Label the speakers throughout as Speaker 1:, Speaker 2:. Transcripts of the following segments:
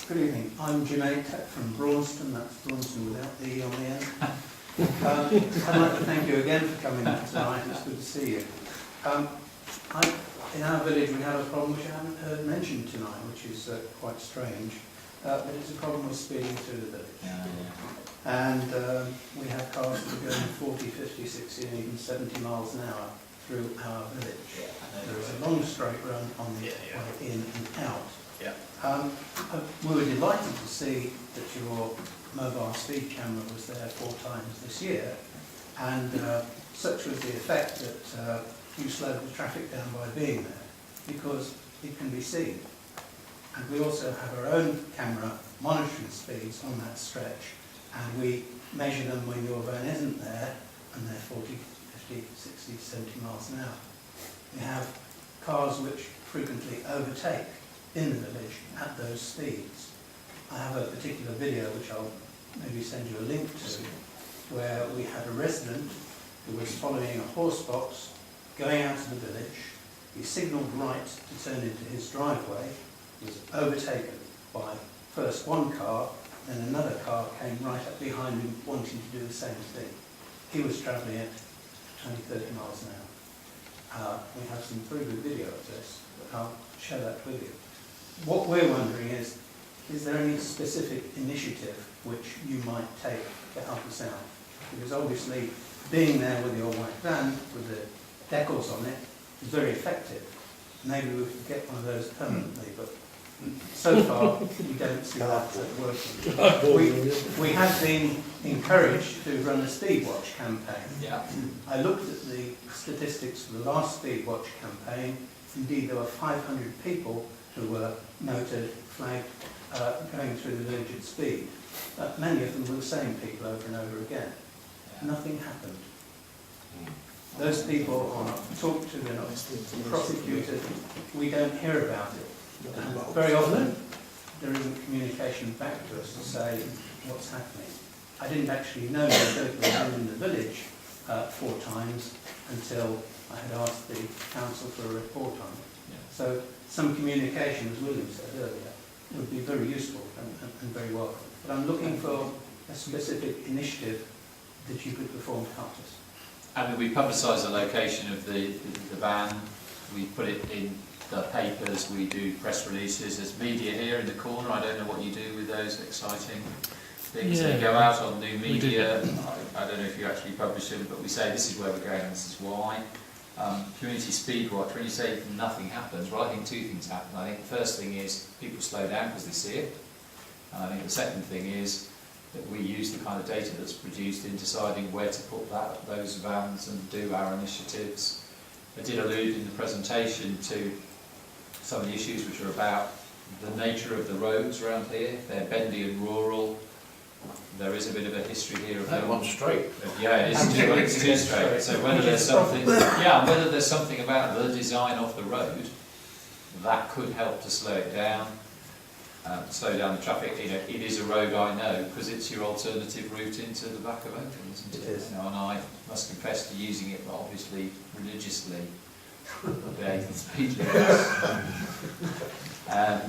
Speaker 1: Good evening. I'm Jim Atek from Braunston. That's Braunston without the E on the end. I'd like to thank you again for coming tonight. It's good to see you. In our village we have a problem which I haven't heard mentioned tonight, which is quite strange. But it's a problem with speeding through the village. And we have cars that are going 40, 50, 60 and even 70 miles an hour through our village. There is a long straight run on the way in and out. We were delighted to see that your mobile speed camera was there 4 times this year, and such was the effect that you slowed the traffic down by being there, because it can be seen. And we also have our own camera monitoring speeds on that stretch, and we measure them when your van isn't there, and they're 40, 50, 60, 70 miles an hour. We have cars which frequently overtake in the village at those speeds. I have a particular video which I'll maybe send you a link to, where we had a resident who was following a horse box going out of the village. He signalled right to turn into his driveway, was overtaken by first one car, then another car came right up behind him wanting to do the same thing. He was travelling at 20, 30 miles an hour. We have some very good video of this, but I'll share that with you. What we're wondering is there any specific initiative which you might take to help us out? Because obviously, being there with your white van, with the decals on it, is very effective. Maybe we could get one of those permanently, but so far, we don't see that working. We have been encouraged to run a speed watch campaign. I looked at the statistics for the last speed watch campaign. Indeed, there were 500 people who were noted, flagged, going through the village at speed. Many of them were the same people over and over again. Nothing happened. Those people are not talked to, they're not prosecuted. We don't hear about it. Very often, there isn't communication back to us to say what's happening. I didn't actually know that it was in the village 4 times until I had asked the council for a report on it. So some communication, as William said earlier, would be very useful and very welcome. But I'm looking for a specific initiative that you could perform to help us.
Speaker 2: I mean, we publicise the location of the van, we put it in the papers, we do press releases. There's media here in the corner. I don't know what you do with those exciting things. They go out on new media. I don't know if you actually publish them, but we say this is where we're going and this is why. Community speed watch, when you say nothing happens, well, I think 2 things happen. I think the first thing is people slow down because they see it. And I think the second thing is that we use the kind of data that's produced in deciding where to put those vans and do our initiatives. I did allude in the presentation to some of the issues which are about the nature of the roads around here. They're bendy and rural. There is a bit of a history here of
Speaker 3: one straight.
Speaker 2: Yeah, it's too straight. So whether there's something, whether there's something about the design of the road that could help to slow it down, slow down the traffic. You know, it is a road I know because it's your alternative route into the back of Oakham, isn't it?
Speaker 1: It is.
Speaker 2: You know, and I must confess to using it, obviously religiously, obeying the speed limits.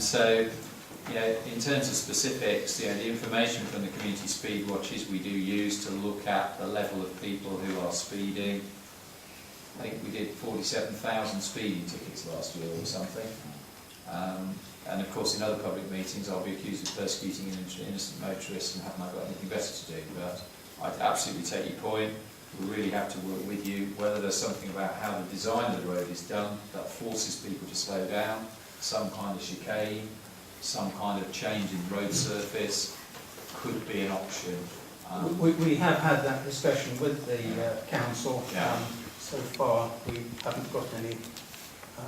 Speaker 2: So. You know, in terms of specifics, you know, the information from the community speed watches we do use to look at the level of people who are speeding. I think we did 47,000 speeding tickets last year or something. And of course in other public meetings I'll be accused of persecuting innocent motorists and haven't I got anything better to do. But I absolutely take your point. We really have to work with you, whether there's something about how the design of the road is done that forces people to slow down, some kind of chicane, some kind of change in road surface could be an option.
Speaker 1: We have had that discussion with the council. So far we haven't got any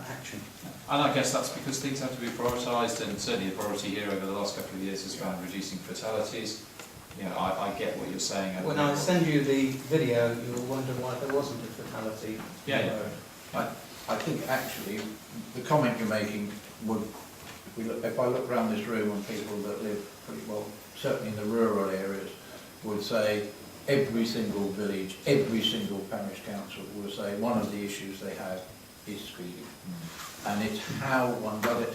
Speaker 1: action.
Speaker 2: And I guess that's because things have to be prioritised, and certainly the priority here over the last couple of years has been reducing fatalities. You know, I get what you're saying.
Speaker 1: When I send you the video, you'll wonder why there wasn't a fatality.
Speaker 3: I think actually the comment you're making would, if I look around this room and people that live pretty well, certainly in the rural areas, would say every single village, every single parish council will say one of the issues they have is speeding. And it's how one does it.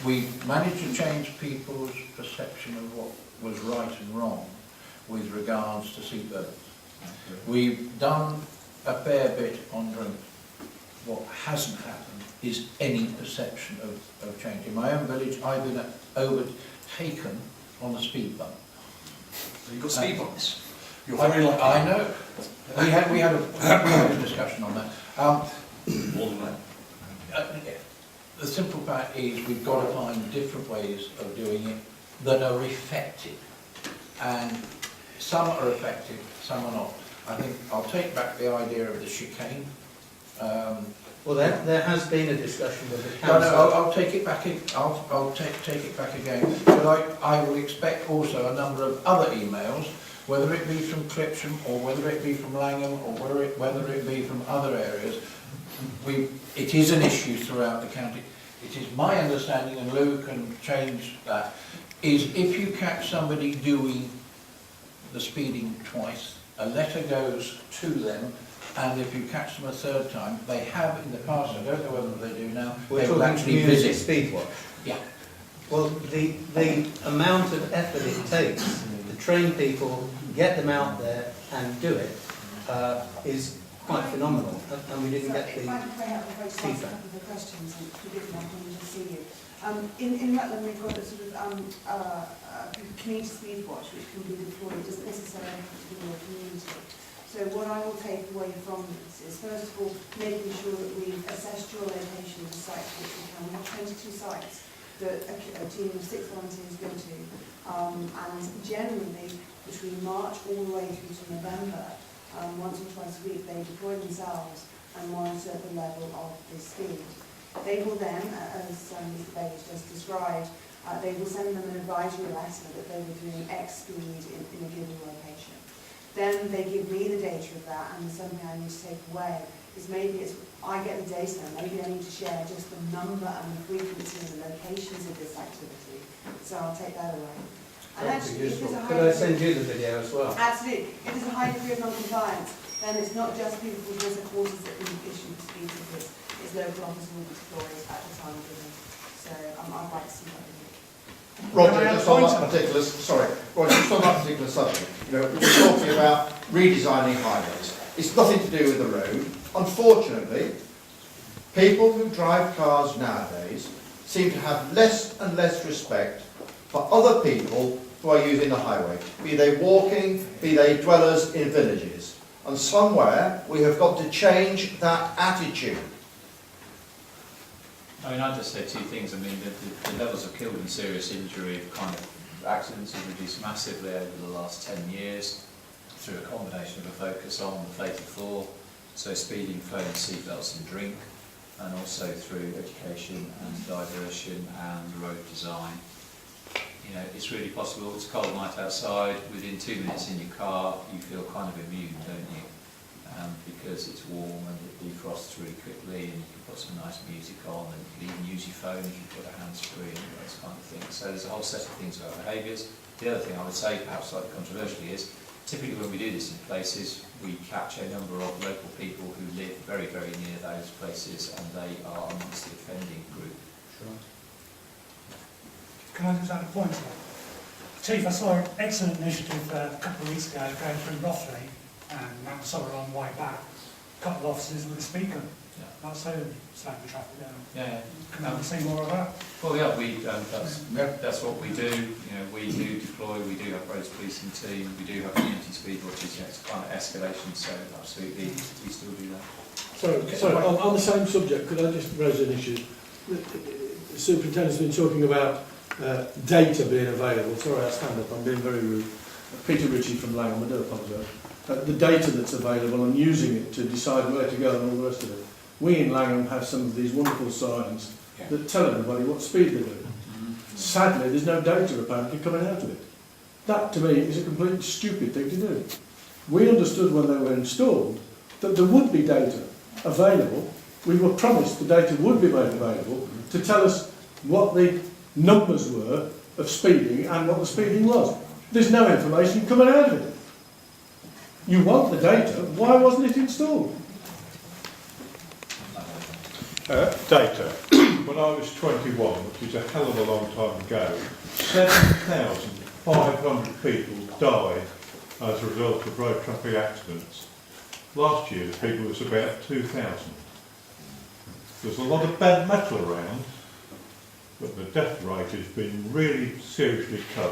Speaker 3: we managed to change people's perception of what was right and wrong with regards to seatbelts. We've done a fair bit on drink. What hasn't happened is any perception of change. In my own village, I've been overtaken on a speed bump.
Speaker 4: So you've got speed bumps. You're
Speaker 3: I,
Speaker 4: very lucky.
Speaker 3: I know. We had a discussion on that.
Speaker 4: More than that.
Speaker 3: The simple fact is we've got to find different ways of doing it that are effective. And some are effective, some are not. I think I'll take back the idea of the chicane.
Speaker 1: Well, there has been a discussion with the
Speaker 3: No,
Speaker 1: council.
Speaker 3: I'll take it back. I'll take it back again. But I will expect also a number of other emails, whether it be from Clipsham or whether it be from Langham or whether it be from other areas. It is an issue throughout the county. It is my understanding, and Lou can change that, is if you catch somebody doing the speeding twice, a letter goes to them, and if you catch them a third time, they have in the past, I don't know whether they do now,
Speaker 1: We're
Speaker 3: they will
Speaker 1: talking
Speaker 3: actually
Speaker 1: community
Speaker 3: visit.
Speaker 1: speed watch.
Speaker 3: Yeah.
Speaker 1: Well, the amount of effort it takes to train people, get them out there and do it, is quite phenomenal. And we didn't get the
Speaker 5: If I could bring up a very fast
Speaker 1: feedback.
Speaker 5: couple of questions, and forgive me, I'm coming to see you. In Rutland, we've got a sort of community speed watch which can be deployed. It doesn't necessarily have to be in your community. So what I will take away from this is, first of all, making sure that we've assessed your location of the sites which we can. We have 22 sites that a team of 6 volunteers go to. And generally, between March all the way through to November, once or twice a week, they deploy themselves and monitor the level of the speed. They will then, as Mr. Bailey just described, they will send them an advisory letter that they were doing X speed in a given location. Then they give me the data of that, and something I need to take away is maybe I get the data, maybe I need to share just the number and the frequency and the locations of this activity. So I'll take that away. And actually, if there's a
Speaker 1: Could I send you the video as well?
Speaker 5: Absolutely. If there's a high degree of non-compliance, then it's not just people who visit courses that can issue the speed tickets, it's local officers will be deployed at the time given. So I'd like to see that video.
Speaker 6: Roger, just on that particular, sorry, Roger, just on that particular subject, you know, we're talking about redesigning highways. It's nothing to do with the road. Unfortunately, people who drive cars nowadays seem to have less and less respect for other people who are using the highway, be they walking, be they dwellers in villages. And somewhere we have got to change that attitude.
Speaker 2: I mean, I'd just say two things. I mean, the levels of killed and serious injury of kind of accidents have reduced massively over the last 10 years through a combination of a focus on the fatal four, so speeding, phone, seatbelts and drink, and also through education and diversion and road design. You know, it's really possible. It's a cold night outside. Within 2 minutes in your car, you feel kind of immune, don't you? Because it's warm and it defrosts really quickly, and you can put some nice music on, and you can even use your phone if you've got a hands-free and those kind of things. So there's a whole set of things about behaviours. The other thing I would say, perhaps slightly controversially, is typically when we do this in places, we catch a number of local people who live very, very near those places, and they are amongst the offending group.
Speaker 1: Sure.
Speaker 7: Can I just add a point to that? Chief, I saw an excellent initiative a couple of weeks ago going through Rutland, and I saw it on the way back. A couple of officers with a speaker.
Speaker 2: Yeah.
Speaker 7: That's so slowing the traffic down.
Speaker 2: Yeah.
Speaker 7: Can we see more of that?
Speaker 2: Well, yeah, that's what we do. You know, we do deploy. We do have roads policing team. We do have community speed watches. Yeah, it's kind of escalation. So absolutely, we still do that.
Speaker 8: Sorry, on the same subject, could I just raise an issue? The superintendent's been talking about data being available. Sorry, I stand up, I'm being very rude. Peter Ritchie from Langham, I do apologise. The data that's available and using it to decide where to go and all the rest of it. We in Langham have some of these wonderful signs that tell everybody what speed they're doing. Sadly, there's no data apparently coming out of it. That, to me, is a completely stupid thing to do. We understood when they were installed that there would be data available. We were promised the data would be made available to tell us what the numbers were of speeding and what the speeding was. There's no information coming out of it. You want the data, why wasn't it installed?
Speaker 9: Data. when I was 21, which is a hell of a long time ago, 7,500 people died as a result of road traffic accidents. Last year, the figure was about 2,000. There's a lot of bad metal around, but the death rate has been really seriously cut.